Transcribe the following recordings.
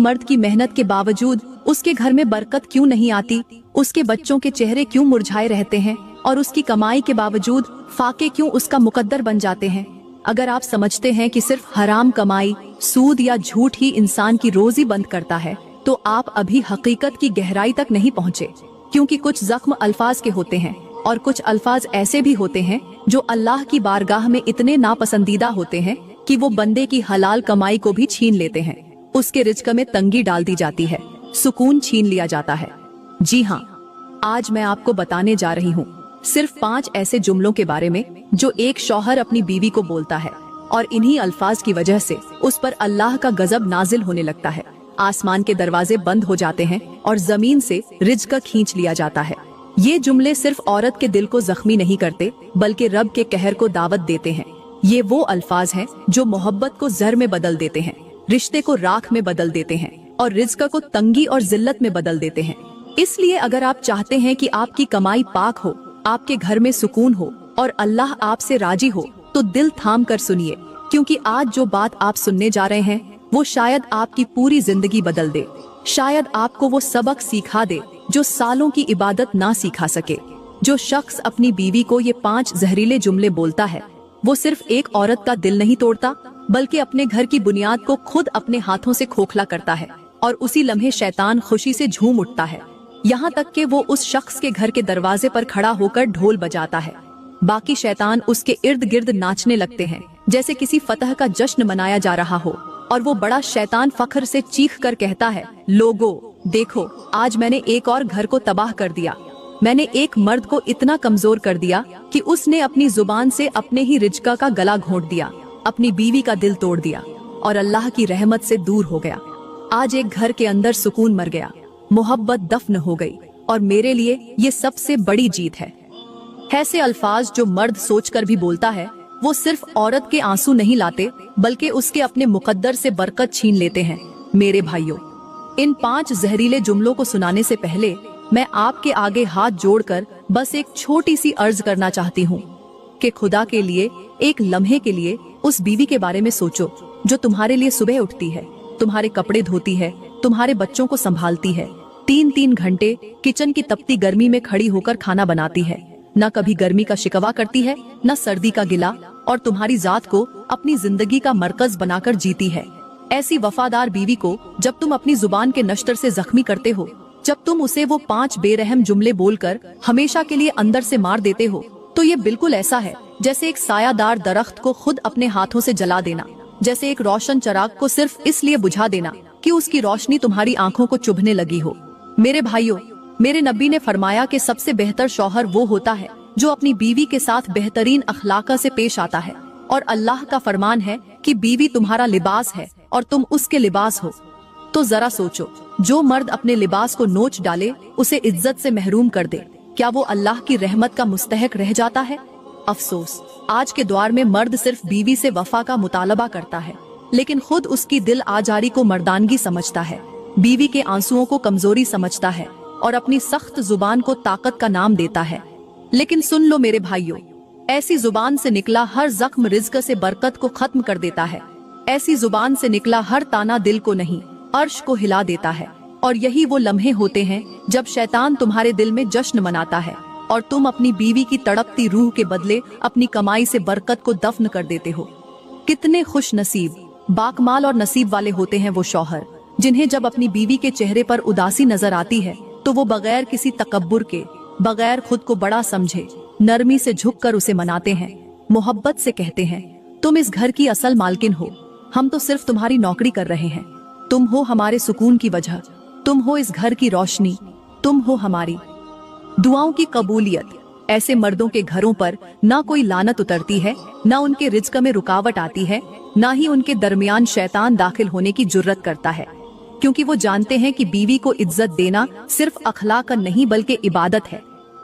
मर्द की मेहनत के बावजूद उसके घर में बरकत क्यों नहीं आती, उसके बच्चों के चेहरे क्यों मुरझाए रहते हैं और उसकी कमाई के बावजूद फाके क्यों उसका मुकद्दर बन जाते हैं। अगर आप समझते हैं कि सिर्फ हराम कमाई, सूद या झूठ ही इंसान की रोजी बंद करता है, तो आप अभी हकीकत की गहराई तक नहीं पहुँचे। क्योंकि कुछ जख्म अल्फाज के होते हैं और कुछ अल्फाज ऐसे भी होते हैं जो अल्लाह की बारगाह में इतने नापसंदीदा होते हैं कि वो बंदे की हलाल कमाई को भी छीन लेते हैं। उसके रिज्क में तंगी डाल दी जाती है, सुकून छीन लिया जाता है। जी हाँ, आज मैं आपको बताने जा रही हूँ सिर्फ 5 ऐसे जुमलों के बारे में जो एक शौहर अपनी बीवी को बोलता है और इन्हीं अल्फाज की वजह से उस पर अल्लाह का गजब नाजिल होने लगता है। आसमान के दरवाजे बंद हो जाते हैं और जमीन से रिज्क खींच लिया जाता है। ये जुमले सिर्फ औरत के दिल को जख्मी नहीं करते बल्कि रब के कहर को दावत देते हैं। ये वो अल्फाज हैं जो मोहब्बत को जहर में बदल देते हैं, रिश्ते को राख में बदल देते हैं और रिज्क को तंगी और जिल्लत में बदल देते हैं। इसलिए अगर आप चाहते हैं कि आपकी कमाई पाक हो, आपके घर में सुकून हो और अल्लाह आपसे राजी हो, तो दिल थाम कर सुनिए, क्योंकि आज जो बात आप सुनने जा रहे हैं वो शायद आपकी पूरी जिंदगी बदल दे। शायद आपको वो सबक सिखा दे जो सालों की इबादत ना सिखा सके। जो शख्स अपनी बीवी को ये 5 जहरीले जुमले बोलता है, वो सिर्फ एक औरत का दिल नहीं तोड़ता बल्कि अपने घर की बुनियाद को खुद अपने हाथों से खोखला करता है और उसी लम्हे शैतान खुशी से झूम उठता है। यहाँ तक कि वो उस शख्स के घर के दरवाजे पर खड़ा होकर ढोल बजाता है। बाकी शैतान उसके इर्द गिर्द नाचने लगते हैं जैसे किसी फतह का जश्न मनाया जा रहा हो, और वो बड़ा शैतान फख्र से चीख कर कहता है, लोगो देखो, आज मैंने एक और घर को तबाह कर दिया। मैंने एक मर्द को इतना कमजोर कर दिया कि उसने अपनी जुबान से अपने ही रिज्क का गला घोंट दिया, अपनी बीवी का दिल तोड़ दिया और अल्लाह की रहमत से दूर हो गया। आज एक घर के अंदर सुकून मर गया, मोहब्बत दफन हो गई और मेरे लिए ये सबसे बड़ी जीत है। ऐसे अल्फाज जो मर्द सोचकर भी बोलता है, वो सिर्फ औरत के आंसू नहीं लाते बल्कि उसके अपने मुकद्दर से बरकत छीन लेते हैं। मेरे भाइयों, इन 5 जहरीले जुमलों को सुनाने से पहले मैं आपके आगे हाथ जोड़कर बस एक छोटी सी अर्ज करना चाहती हूँ कि खुदा के लिए एक लम्हे के लिए उस बीवी के बारे में सोचो जो तुम्हारे लिए सुबह उठती है, तुम्हारे कपड़े धोती है, तुम्हारे बच्चों को संभालती है, 3-3 घंटे किचन की तपती गर्मी में खड़ी होकर खाना बनाती है, न कभी गर्मी का शिकवा करती है न सर्दी का गिला, और तुम्हारी जात को अपनी जिंदगी का मरकज बनाकर जीती है। ऐसी वफादार बीवी को जब तुम अपनी जुबान के नश्तर से जख्मी करते हो, जब तुम उसे वो 5 बेरहम जुमले बोलकर हमेशा के लिए अंदर से मार देते हो, तो ये बिल्कुल ऐसा है जैसे एक सायादार दरख्त को खुद अपने हाथों से जला देना, जैसे एक रोशन चिराग को सिर्फ इसलिए बुझा देना कि उसकी रोशनी तुम्हारी आंखों को चुभने लगी हो। मेरे भाइयों, मेरे नबी ने फरमाया कि सबसे बेहतर शौहर वो होता है जो अपनी बीवी के साथ बेहतरीन अखलाका से पेश आता है, और अल्लाह का फरमान है कि बीवी तुम्हारा लिबास है और तुम उसके लिबास हो। तो जरा सोचो, जो मर्द अपने लिबास को नोच डाले, उसे इज्जत से महरूम कर दे, क्या वो अल्लाह की रहमत का मुस्तहक रह जाता है? अफसोस, आज के दौर में मर्द सिर्फ बीवी से वफा का मुतालबा करता है, लेकिन खुद उसकी दिल आजारी को मर्दानगी समझता है, बीवी के आंसुओं को कमजोरी समझता है और अपनी सख्त जुबान को ताकत का नाम देता है। लेकिन सुन लो मेरे भाइयों, ऐसी जुबान से निकला हर जख्म रिज्क से बरकत को खत्म कर देता है। ऐसी जुबान से निकला हर ताना दिल को नहीं, अर्श को हिला देता है। और यही वो लम्हे होते हैं जब शैतान तुम्हारे दिल में जश्न मनाता है और तुम अपनी बीवी की तड़पती रूह के बदले अपनी कमाई से बरकत को दफन कर देते हो। कितने खुश नसीब, बाकमाल और नसीब वाले होते हैं वो शौहर जिन्हें जब अपनी बीवी के चेहरे पर उदासी नजर आती है तो वो बगैर किसी तकब्बुर के, बगैर खुद को बड़ा समझे, नरमी से झुककर उसे मनाते हैं, मोहब्बत से कहते हैं, तुम इस घर की असल मालकिन हो, हम तो सिर्फ तुम्हारी नौकरी कर रहे हैं, तुम हो हमारे सुकून की वजह, तुम हो इस घर की रोशनी, तुम हो हमारी दुआओं की कबूलियत। ऐसे मर्दों के घरों पर ना कोई लानत उतरती है, ना उनके रिज्क में रुकावट आती है, ना ही उनके दरमियान शैतान दाखिल होने की जुर्रत करता है, क्योंकि वो जानते हैं कि बीवी को इज्जत देना सिर्फ अखलाक नहीं बल्कि इबादत है।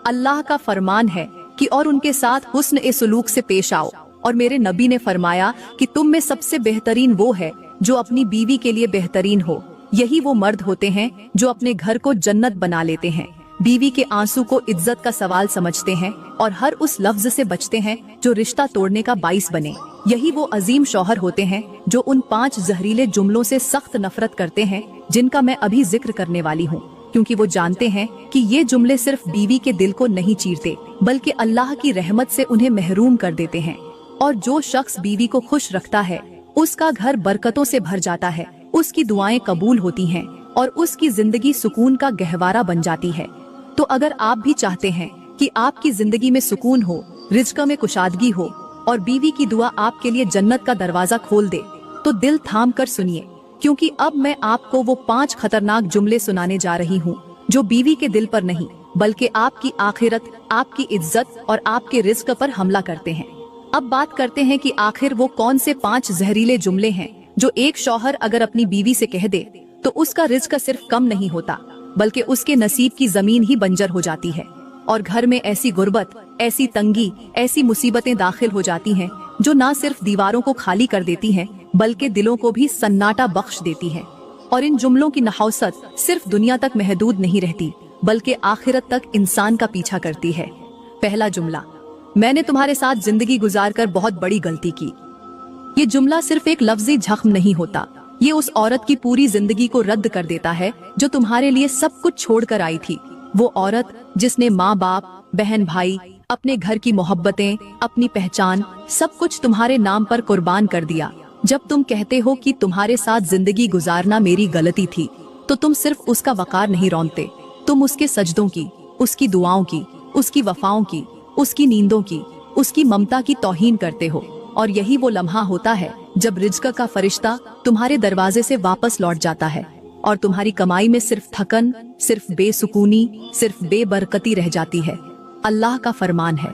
अल्लाह का फरमान है कि और उनके साथ हुस्न ए सुलूक से पेश आओ, और मेरे नबी ने फरमाया कि तुम में सबसे बेहतरीन वो है जो अपनी बीवी के लिए बेहतरीन हो। यही वो मर्द होते हैं जो अपने घर को जन्नत बना लेते हैं, बीवी के आंसू को इज्जत का सवाल समझते हैं और हर उस लफ्ज से बचते हैं जो रिश्ता तोड़ने का बाइस बने। यही वो अजीम शौहर होते हैं जो उन 5 जहरीले जुमलों से सख्त नफरत करते हैं जिनका मैं अभी जिक्र करने वाली हूँ, क्योंकि वो जानते हैं कि ये जुमले सिर्फ बीवी के दिल को नहीं चीरते बल्कि अल्लाह की रहमत से उन्हें महरूम कर देते हैं। और जो शख्स बीवी को खुश रखता है उसका घर बरकतों से भर जाता है, उसकी दुआएं कबूल होती हैं और उसकी जिंदगी सुकून का गहवारा बन जाती है। तो अगर आप भी चाहते हैं कि आपकी जिंदगी में सुकून हो, रिज़्क़ में कुशादगी हो और बीवी की दुआ आपके लिए जन्नत का दरवाजा खोल दे, तो दिल थाम कर सुनिए, क्योंकि अब मैं आपको वो 5 खतरनाक जुमले सुनाने जा रही हूँ जो बीवी के दिल पर नहीं बल्कि आपकी आखिरत, आपकी इज्जत और आपके रिज़्क़ पर हमला करते हैं। अब बात करते हैं कि आखिर वो कौन से 5 जहरीले जुमले हैं जो एक शौहर अगर अपनी बीवी से कह दे तो उसका रिज़्क़ सिर्फ कम नहीं होता बल्कि उसके नसीब की जमीन ही बंजर हो जाती है और घर में ऐसी गुर्बत, ऐसी तंगी, ऐसी मुसीबतें दाखिल हो जाती हैं जो न सिर्फ दीवारों को खाली कर देती हैं बल्कि दिलों को भी सन्नाटा बख्श देती हैं। और इन जुमलों की नहौसत सिर्फ दुनिया तक महदूद नहीं रहती बल्कि आखिरत तक इंसान का पीछा करती है। पहला जुमला, मैंने तुम्हारे साथ जिंदगी गुजार कर बहुत बड़ी गलती की। ये जुमला सिर्फ एक लफ्जी जख्म नहीं होता, ये उस औरत की पूरी जिंदगी को रद्द कर देता है जो तुम्हारे लिए सब कुछ छोड़कर आई थी। वो औरत जिसने माँ बाप, बहन भाई, अपने घर की मोहब्बतें, अपनी पहचान, सब कुछ तुम्हारे नाम पर कुर्बान कर दिया। जब तुम कहते हो कि तुम्हारे साथ जिंदगी गुजारना मेरी गलती थी, तो तुम सिर्फ उसका वकार नहीं रौंदते, तुम उसके सजदों की, उसकी दुआओं की, उसकी वफाओं की, उसकी नींदों की, उसकी ममता की तौहीन करते हो। और यही वो लम्हा होता है जब रिज़्क़ का फरिश्ता तुम्हारे दरवाजे से वापस लौट जाता है और तुम्हारी कमाई में सिर्फ थकन, सिर्फ बेसुकूनी, सिर्फ बेबरकती रह जाती है। अल्लाह का फरमान है,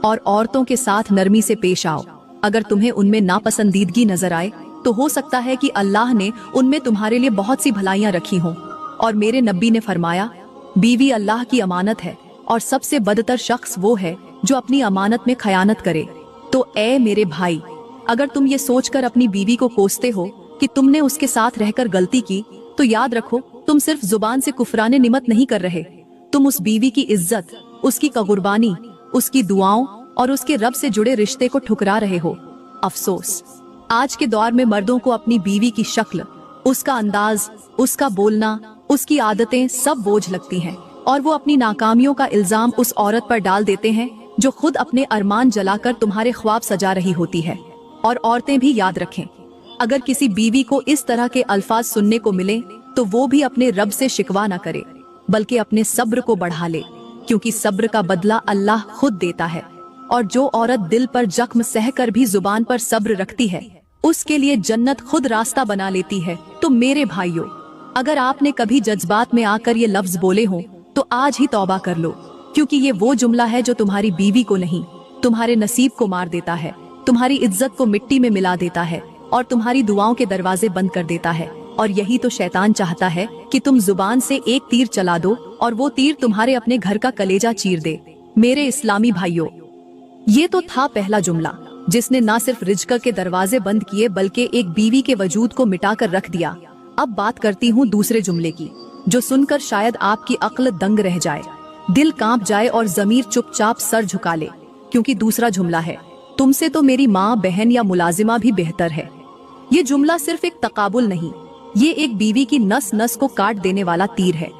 और औरतों के साथ नरमी से पेश आओ। अगर तुम्हें उनमें नापसंदीदगी नजर आए तो हो सकता है कि अल्लाह ने उनमें तुम्हारे लिए बहुत सी भलाइयाँ रखी हों। और मेरे नबी ने फरमाया, बीवी अल्लाह की अमानत है और सबसे बदतर शख्स वो है जो अपनी अमानत में खयानत करे। तो ए मेरे भाई, अगर तुम ये सोचकर अपनी बीवी को कोसते हो कि तुमने उसके साथ रहकर गलती की, तो याद रखो तुम सिर्फ जुबान से कुफराने निमत नहीं कर रहे, तुम उस बीवी की इज्जत, उसकी कुर्बानी, उसकी दुआओं और उसके रब से जुड़े रिश्ते को ठुकरा रहे हो। अफसोस, आज के दौर में मर्दों को अपनी बीवी की शक्ल, उसका अंदाज, उसका बोलना, उसकी आदतें सब बोझ लगती हैं और वो अपनी नाकामियों का इल्जाम उस औरत पर डाल देते हैं जो खुद अपने अरमान जलाकर तुम्हारे ख्वाब सजा रही होती है। और औरतें भी याद रखें, अगर किसी बीवी को इस तरह के अल्फाज सुनने को मिले तो वो भी अपने रब से शिकवा न करे बल्कि अपने सब्र को बढ़ा ले, क्योंकि सब्र का बदला अल्लाह खुद देता है। और जो औरत दिल पर जख्म सहकर भी जुबान पर सब्र रखती है, उसके लिए जन्नत खुद रास्ता बना लेती है। तो मेरे भाइयों, अगर आपने कभी जज्बात में आकर ये लफ्ज बोले हों तो आज ही तौबा कर लो, क्योंकि ये वो जुमला है जो तुम्हारी बीवी को नहीं, तुम्हारे नसीब को मार देता है, तुम्हारी इज्जत को मिट्टी में मिला देता है और तुम्हारी दुआओं के दरवाजे बंद कर देता है। और यही तो शैतान चाहता है कि तुम जुबान से एक तीर चला दो और वो तीर तुम्हारे अपने घर का कलेजा चीर दे। मेरे इस्लामी भाइयों, ये तो था पहला जुमला जिसने न सिर्फ रिज़्क़ के दरवाजे बंद किए बल्कि एक बीवी के वजूद को मिटाकर रख दिया। अब बात करती हूँ दूसरे जुमले की, जो सुनकर शायद आपकी अक्ल दंग रह जाए, दिल कांप जाए और जमीर चुपचाप सर झुका ले, क्योंकि दूसरा जुमला है, तुमसे तो मेरी माँ, बहन या मुलाजिमा भी बेहतर है। ये जुमला सिर्फ एक तकाबुल नहीं, ये एक बीवी की नस नस को काट देने वाला तीर है।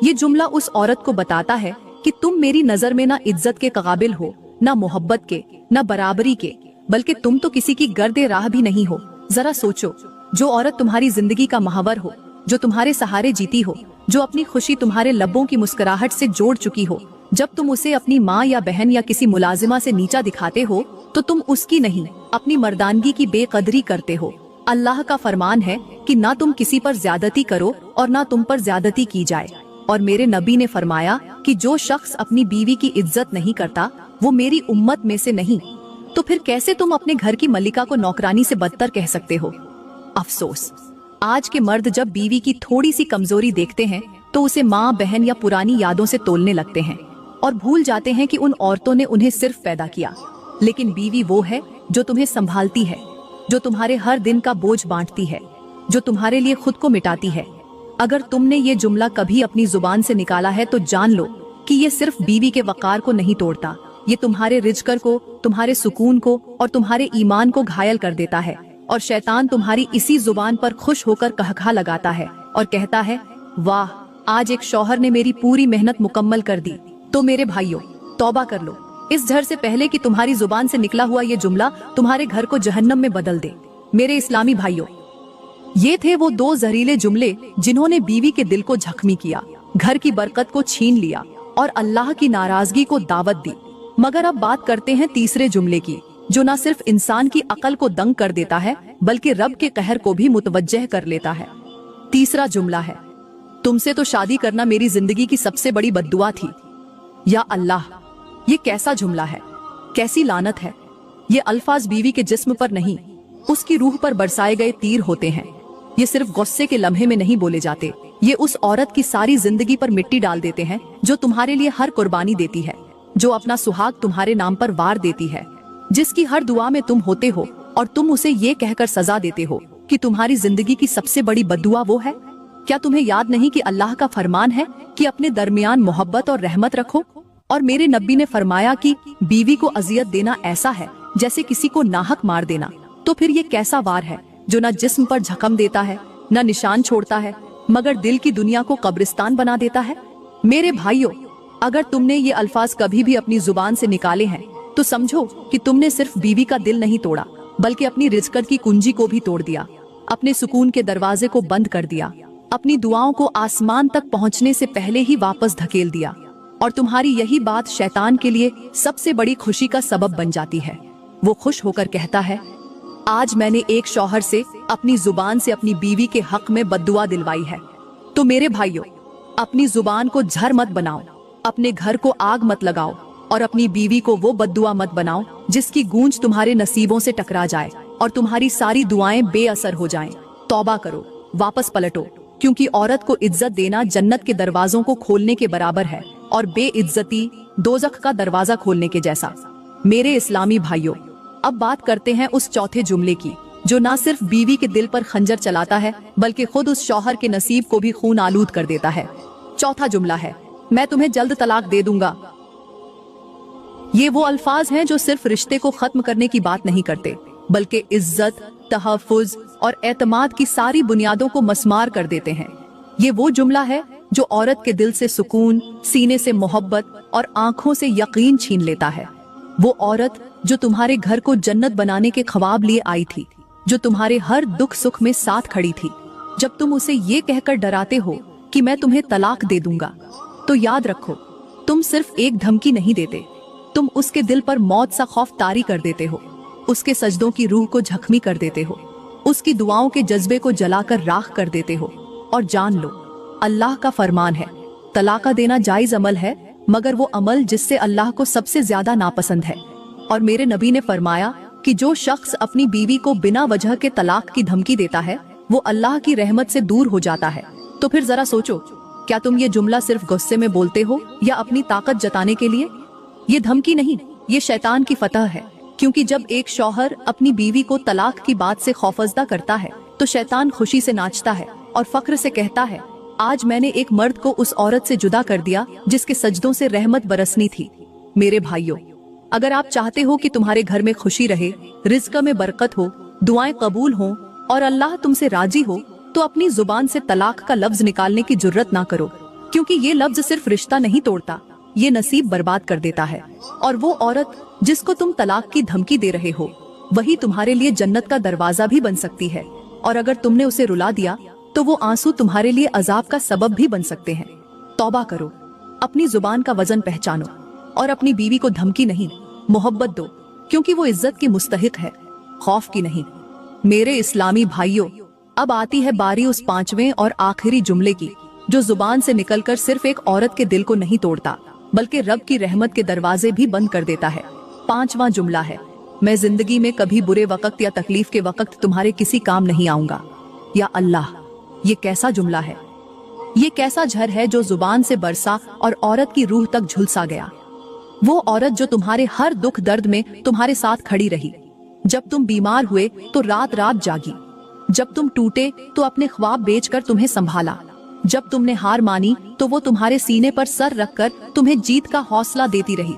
ये जुमला उस औरत को बताता है कि तुम मेरी नजर में ना इज्जत के काबिल हो, ना मोहब्बत के, ना बराबरी के, बल्कि तुम तो किसी की गर्दे राह भी नहीं हो। जरा सोचो, जो औरत तुम्हारी जिंदगी का महावर हो, जो तुम्हारे सहारे जीती हो, जो अपनी खुशी तुम्हारे लब्बों की मुस्कुराहट से जोड़ चुकी हो, जब तुम उसे अपनी माँ या बहन या किसी मुलाजिमा से नीचा दिखाते हो तो तुम उसकी नहीं, अपनी मर्दानगी की बेकदरी करते हो। अल्लाह का फरमान है कि ना तुम किसी पर ज्यादती करो और ना तुम पर ज्यादती की जाए। और मेरे नबी ने फरमाया कि जो शख्स अपनी बीवी की इज्जत नहीं करता वो मेरी उम्मत में से नहीं। तो फिर कैसे तुम अपने घर की मलिका को नौकरानी से बदतर कह सकते हो? अफसोस, आज के मर्द जब बीवी की थोड़ी सी कमजोरी देखते हैं तो उसे माँ, बहन या पुरानी यादों से तोलने लगते हैं और भूल जाते हैं कि उन औरतों ने उन्हें सिर्फ पैदा किया। लेकिन बीवी वो है जो तुम्हें संभालती है, जो तुम्हारे हर दिन का बोझ बांटती है, जो तुम्हारे लिए खुद को मिटाती है। अगर तुमने ये जुमला कभी अपनी जुबान से निकाला है तो जान लो कि ये सिर्फ बीवी के वकार को नहीं तोड़ता, ये तुम्हारे रिज़्क़ को, तुम्हारे सुकून को और तुम्हारे ईमान को घायल कर देता है। और शैतान तुम्हारी इसी जुबान पर खुश होकर कहखा लगाता है और कहता है, वाह, आज एक शौहर ने मेरी पूरी मेहनत मुकम्मल कर दी। तो मेरे भाइयों, तौबा कर लो इस झर से पहले कि तुम्हारी जुबान से निकला हुआ ये जुमला तुम्हारे घर को जहन्नम में बदल दे। मेरे इस्लामी भाइयों, ये थे वो 2 जहरीले जुमले जिन्होंने बीवी के दिल को जख्मी किया, घर की बरकत को छीन लिया और अल्लाह की नाराजगी को दावत दी। मगर अब बात करते हैं तीसरे जुमले की, जो न सिर्फ इंसान की अकल को दंग कर देता है बल्कि रब के कहर को भी मुतवज्जह कर लेता है। तीसरा जुमला है, तुमसे तो शादी करना मेरी जिंदगी की सबसे बड़ी बद्दुआ थी। या अल्लाह, ये कैसा जुमला है, कैसी लानत है। ये अल्फाज बीवी के जिस्म पर नहीं, उसकी रूह पर बरसाए गए तीर होते हैं। ये सिर्फ गुस्से के लम्हे में नहीं बोले जाते, ये उस औरत की सारी जिंदगी पर मिट्टी डाल देते हैं जो तुम्हारे लिए हर कुर्बानी देती है, जो अपना सुहाग तुम्हारे नाम पर वार देती है, जिसकी हर दुआ में तुम होते हो और तुम उसे ये कहकर सजा देते हो कि तुम्हारी जिंदगी की सबसे बड़ी बद्दुआ वो है। क्या तुम्हें याद नहीं कि अल्लाह का फरमान है कि अपने दरमियान मोहब्बत और रहमत रखो? और मेरे नबी ने फरमाया कि बीवी को अजियत देना ऐसा है जैसे किसी को नाहक मार देना। तो फिर ये कैसा वार है जो न जिस्म पर जख्म देता है, न निशान छोड़ता है, मगर दिल की दुनिया को कब्रिस्तान बना देता है। मेरे भाइयों, अगर तुमने ये अल्फाज कभी भी अपनी जुबान से निकाले हैं तो समझो कि तुमने सिर्फ बीवी का दिल नहीं तोड़ा बल्कि अपनी रिज़्क़ की कुंजी को भी तोड़ दिया, अपने सुकून के दरवाजे को बंद कर दिया, अपनी दुआओं को आसमान तक पहुंचने से पहले ही वापस धकेल दिया। और तुम्हारी यही बात शैतान के लिए सबसे बड़ी खुशी का सबब बन जाती है। वो खुश होकर कहता है, आज मैंने एक शौहर से अपनी जुबान से अपनी बीवी के हक में बद्दुआ दिलवाई है। तो मेरे भाइयों, अपनी जुबान को झर मत बनाओ, अपने घर को आग मत लगाओ और अपनी बीवी को वो बद्दुआ मत बनाओ जिसकी गूंज तुम्हारे नसीबों से टकरा जाए और तुम्हारी सारी दुआएं बेअसर हो जाएं। तौबा करो, वापस पलटो, क्योंकि औरत को इज्जत देना जन्नत के दरवाजों को खोलने के बराबर है और बेइज्जती दोज़ख का दरवाजा खोलने के जैसा। मेरे इस्लामी भाइयों, अब बात करते हैं उस चौथे जुमले की जो ना सिर्फ बीवी के दिल पर खंजर चलाता है बल्कि खुद उस शौहर के नसीब को भी खून आलूद कर देता है। चौथा जुमला है, मैं तुम्हें जल्द तलाक दे दूंगा। ये वो अल्फाज हैं जो सिर्फ रिश्ते को खत्म करने की बात नहीं करते बल्कि इज्जत, तहफ़्फ़ुज़ और एतमाद की सारी बुनियादों को मस्मार कर देते हैं। ये वो जुमला है जो औरत के दिल से सुकून, सीने से मोहब्बत और आंखों से यकीन छीन लेता है। वो औरत जो तुम्हारे घर को जन्नत बनाने के ख्वाब लिए आई थी, जो तुम्हारे हर दुख सुख में साथ खड़ी थी। जब तुम उसे ये कहकर डराते हो कि मैं तुम्हें तलाक दे दूंगा, तो याद रखो, तुम सिर्फ एक धमकी नहीं देते, तुम उसके दिल पर मौत सा खौफ तारी कर देते हो, उसके सजदों की रूह को जख्मी कर देते हो, उसकी दुआओं के जज्बे को जलाकर राख कर देते हो। और जान लो, अल्लाह का फरमान है, तलाक देना जायज अमल है, मगर वो अमल जिससे अल्लाह को सबसे ज्यादा नापसंद है। और मेरे नबी ने फरमाया कि जो शख्स अपनी बीवी को बिना वजह के तलाक की धमकी देता है वो अल्लाह की रहमत से दूर हो जाता है। तो फिर जरा सोचो, क्या तुम ये जुमला सिर्फ गुस्से में बोलते हो या अपनी ताकत जताने के लिए? ये धमकी नहीं, ये शैतान की फतह है। क्योंकि जब एक शौहर अपनी बीवी को तलाक की बात से खौफजदा करता है तो शैतान खुशी से नाचता है और फख्र से कहता है, आज मैंने एक मर्द को उस औरत से जुदा कर दिया जिसके सजदों से रहमत बरसनी थी। मेरे भाइयों, अगर आप चाहते हो कि तुम्हारे घर में खुशी रहे, रिज़्क़ में बरकत हो, दुआएं कबूल हों और अल्लाह तुमसे राजी हो, तो अपनी जुबान से तलाक का लफ्ज निकालने की जुर्रत ना करो, क्योंकि ये लफ्ज सिर्फ रिश्ता नहीं तोड़ता, ये नसीब बर्बाद कर देता है। और वो औरत जिसको तुम तलाक की धमकी दे रहे हो, वही तुम्हारे लिए जन्नत का दरवाजा भी बन सकती है। और अगर तुमने उसे रुला दिया तो वो आंसू तुम्हारे लिए अजाब का सबब भी बन सकते हैं। तौबा करो, अपनी जुबान का वजन पहचानो और अपनी बीवी को धमकी नहीं, मोहब्बत दो, क्योंकि वो इज्जत की मुस्तहिक है, खौफ की नहीं। मेरे इस्लामी भाइयों, अब आती है बारी उस पांचवें और आखिरी जुमले की, जो जुबान से निकलकर सिर्फ एक औरत के दिल को नहीं तोड़ता बल्कि रब की रहमत के दरवाजे भी बंद कर देता है। पांचवा जुमला है, मैं जिंदगी में कभी बुरे वक्त या तकलीफ के वक्त तुम्हारे किसी काम नहीं आऊंगा। या अल्लाह, ये कैसा जुमला है, ये कैसा झर है जो जुबान से बरसा और औरत की रूह तक झुलसा गया। वो औरत जो तुम्हारे हर दुख दर्द में तुम्हारे साथ खड़ी रही, जब तुम बीमार हुए तो रात रात जागी, जब तुम टूटे तो अपने ख्वाब बेचकर तुम्हें संभाला, जब तुमने हार मानी तो वो तुम्हारे सीने पर सर रखकर तुम्हें जीत का हौसला देती रही।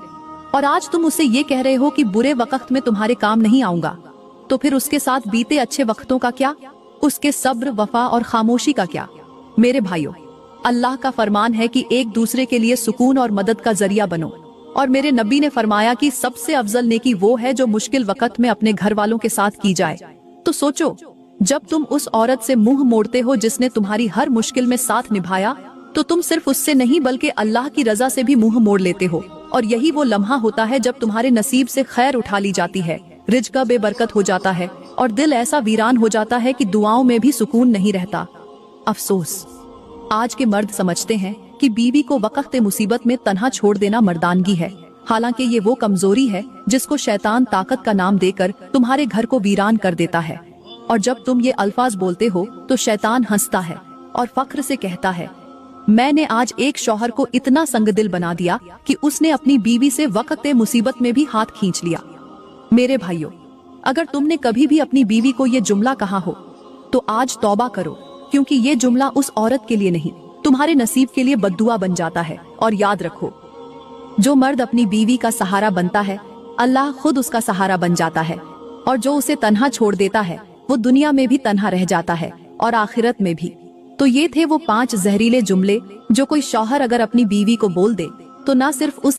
और आज तुम उसे ये कह रहे हो कि बुरे वक्त में तुम्हारे काम नहीं आऊंगा। तो फिर उसके साथ बीते अच्छे वक्तों का क्या? उसके सब्र, वफा और खामोशी का क्या? मेरे भाइयों, अल्लाह का फरमान है कि एक दूसरे के लिए सुकून और मदद का जरिया बनो। और मेरे नबी ने फरमाया कि सबसे अफजल नेकी वो है जो मुश्किल वक्त में अपने घर वालों के साथ की जाए। तो सोचो, जब तुम उस औरत से मुंह मोड़ते हो जिसने तुम्हारी हर मुश्किल में साथ निभाया, तो तुम सिर्फ उससे नहीं बल्कि अल्लाह की रजा से भी मुंह मोड़ लेते हो। और यही वो लम्हा होता है जब तुम्हारे नसीब से खैर उठा ली जाती है, रिज़्क़ बेबरकत हो जाता है और दिल ऐसा वीरान हो जाता है कि दुआओं में भी सुकून नहीं रहता। अफसोस, आज के मर्द समझते हैं कि बीवी को वक्त मुसीबत में तन्हा छोड़ देना मर्दानगी है। हालांकि ये वो कमजोरी है जिसको शैतान ताकत का नाम देकर तुम्हारे घर को वीरान कर देता है। और जब तुम ये अल्फाज बोलते हो तो शैतान हंसता है और फख्र से कहता है, मैंने आज एक शौहर को इतना संगदिल बना दिया कि उसने अपनी बीवी से वक्त मुसीबत में भी हाथ खींच लिया। मेरे भाइयों, अगर तुमने कभी भी अपनी बीवी को ये जुमला कहा हो तो आज तौबा करो, क्योंकि ये जुमला उस औरत के लिए नहीं, तुम्हारे नसीब के लिए बद्दुआ बन जाता है। और याद रखो, जो मर्द अपनी बीवी का सहारा बनता है, अल्लाह खुद उसका सहारा बन जाता है। और जो उसे तन्हा छोड़ देता है, वो दुनिया में भी तन्हा रह जाता है और आखिरत में भी। तो ये थे वो 5 जहरीले जुमले जो कोई शौहर अगर अपनी बीवी को बोल दे तो ना सिर्फ उस